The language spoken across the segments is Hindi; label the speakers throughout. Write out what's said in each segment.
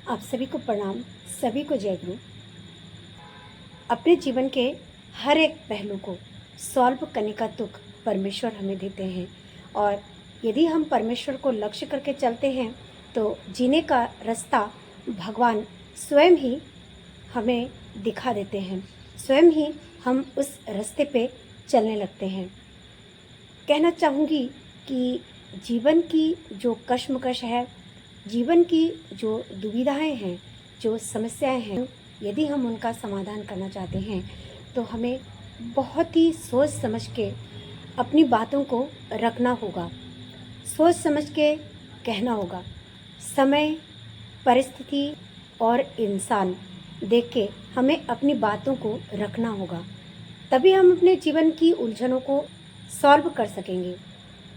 Speaker 1: आप सभी को प्रणाम, सभी को जय गुरु। अपने जीवन के हर एक पहलू को सॉल्व करने का तुक परमेश्वर हमें देते हैं और यदि हम परमेश्वर को लक्ष्य करके चलते हैं तो जीने का रास्ता भगवान स्वयं ही हमें दिखा देते हैं, स्वयं ही हम उस रास्ते पे चलने लगते हैं। कहना चाहूँगी कि जीवन की जो कश्मकश है, जीवन की जो दुविधाएं हैं, जो समस्याएं हैं, यदि हम उनका समाधान करना चाहते हैं तो हमें बहुत ही सोच समझ के अपनी बातों को रखना होगा, सोच समझ के कहना होगा। समय, परिस्थिति और इंसान देख के हमें अपनी बातों को रखना होगा, तभी हम अपने जीवन की उलझनों को सॉल्व कर सकेंगे।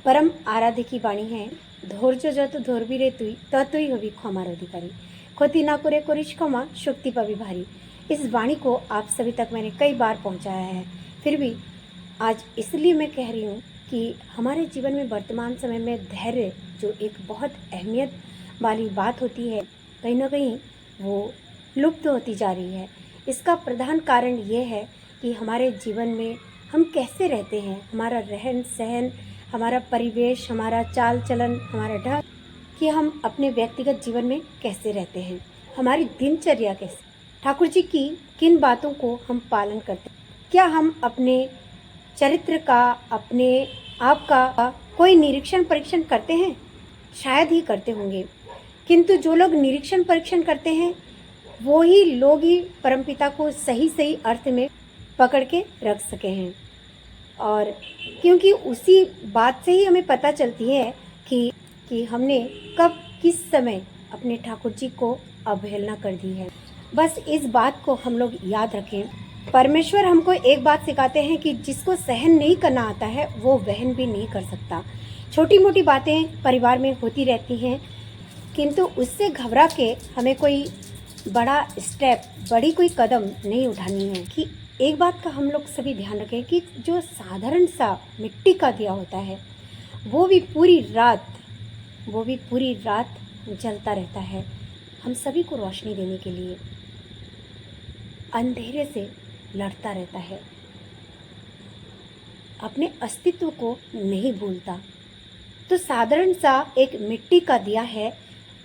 Speaker 1: परम आराध्य की वाणी है, धैर्य যত ধরবি রে তুই ততই হবি ক্ষমার अधिकारी, ক্ষতি না করে করিস ক্ষমা शक्ति पावी भारी। इस वाणी को आप सभी तक मैंने कई बार पहुंचाया है, फिर भी आज इसलिए मैं कह रही हूँ कि हमारे जीवन में वर्तमान समय में धैर्य जो एक बहुत अहमियत वाली बात होती है, कहीं ना कहीं वो लुप्त होती जा रही है। इसका प्रधान कारण ये है कि हमारे जीवन में हम कैसे रहते हैं, हमारा रहन सहन, हमारा परिवेश, हमारा चाल चलन, हमारा ढंग, कि हम अपने व्यक्तिगत जीवन में कैसे रहते हैं, हमारी दिनचर्या कैसे, ठाकुर जी की किन बातों को हम पालन करते हैं। क्या हम अपने चरित्र का, अपने आप का कोई निरीक्षण परीक्षण करते हैं? शायद ही करते होंगे, किंतु जो लोग निरीक्षण परीक्षण करते हैं वो ही लोग ही परमपिता को सही सही अर्थ में पकड़ के रख सके हैं। और क्योंकि उसी बात से ही हमें पता चलती है कि हमने कब किस समय अपने ठाकुर जी को अवहेलना कर दी है। बस इस बात को हम लोग याद रखें। परमेश्वर हमको एक बात सिखाते हैं कि जिसको सहन नहीं करना आता है वो वहन भी नहीं कर सकता। छोटी मोटी बातें परिवार में होती रहती हैं, किंतु उससे घबरा के हमें कोई बड़ा स्टेप, बड़ी कोई कदम नहीं उठानी है। कि एक बात का हम लोग सभी ध्यान रखें कि जो साधारण सा मिट्टी का दिया होता है वो भी पूरी रात जलता रहता है, हम सभी को रोशनी देने के लिए अंधेरे से लड़ता रहता है, अपने अस्तित्व को नहीं भूलता। तो साधारण सा एक मिट्टी का दिया है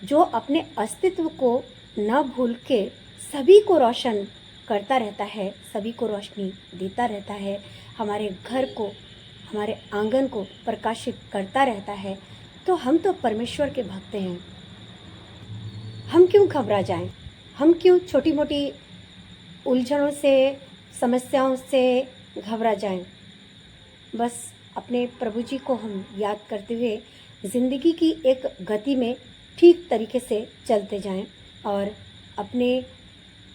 Speaker 1: जो अपने अस्तित्व को न भूल के सभी को रोशन करता रहता है, सभी को रोशनी देता रहता है, हमारे घर को, हमारे आंगन को प्रकाशित करता रहता है। तो हम तो परमेश्वर के भक्त हैं, हम क्यों घबरा जाएं, हम क्यों छोटी मोटी उलझनों से, समस्याओं से घबरा जाएं। बस अपने प्रभु जी को हम याद करते हुए ज़िंदगी की एक गति में ठीक तरीके से चलते जाएं और अपने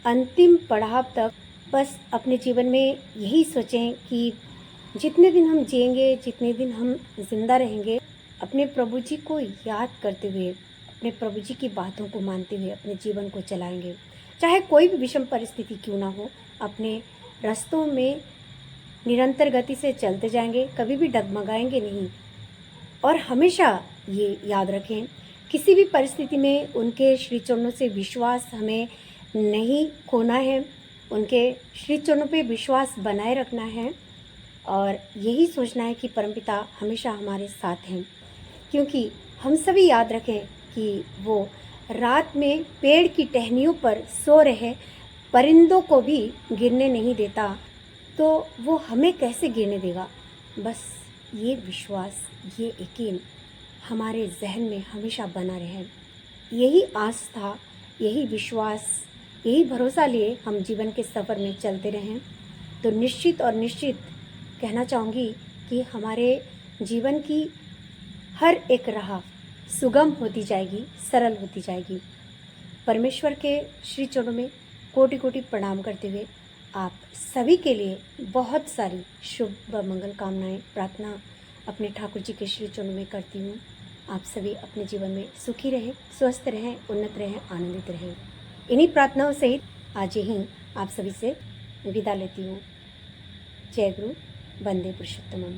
Speaker 1: अंतिम पड़ाव तक बस अपने जीवन में यही सोचें कि जितने दिन हम जिएंगे, जितने दिन हम जिंदा रहेंगे, अपने प्रभु जी को याद करते हुए, अपने प्रभु जी की बातों को मानते हुए अपने जीवन को चलाएंगे। चाहे कोई भी विषम परिस्थिति क्यों ना हो, अपने रास्तों में निरंतर गति से चलते जाएंगे, कभी भी डगमगाएंगे नहीं। और हमेशा ये याद रखें, किसी भी परिस्थिति में उनके श्री चरणों से विश्वास हमें नहीं खोना है, उनके श्री चरणों पे विश्वास बनाए रखना है और यही सोचना है कि परमपिता हमेशा हमारे साथ हैं। क्योंकि हम सभी याद रखें कि वो रात में पेड़ की टहनियों पर सो रहे परिंदों को भी गिरने नहीं देता, तो वो हमें कैसे गिरने देगा। बस ये विश्वास, ये यकीन हमारे जहन में हमेशा बना रहे। यही आस्था, यही विश्वास, यही भरोसा लिए हम जीवन के सफ़र में चलते रहें तो निश्चित और निश्चित कहना चाहूँगी कि हमारे जीवन की हर एक राह सुगम होती जाएगी, सरल होती जाएगी। परमेश्वर के श्री चरणों में कोटि कोटि प्रणाम करते हुए आप सभी के लिए बहुत सारी शुभ व मंगल कामनाएं, प्रार्थना अपने ठाकुर जी के श्री चरणों में करती हूँ। आप सभी अपने जीवन में सुखी रहें, स्वस्थ रहें, उन्नत रहें, आनंदित रहें। इन्हीं प्रार्थनाओं सहित आज यहीं आप सभी से विदा लेती हूँ। जय गुरु, वंदे पुरुषोत्तमम।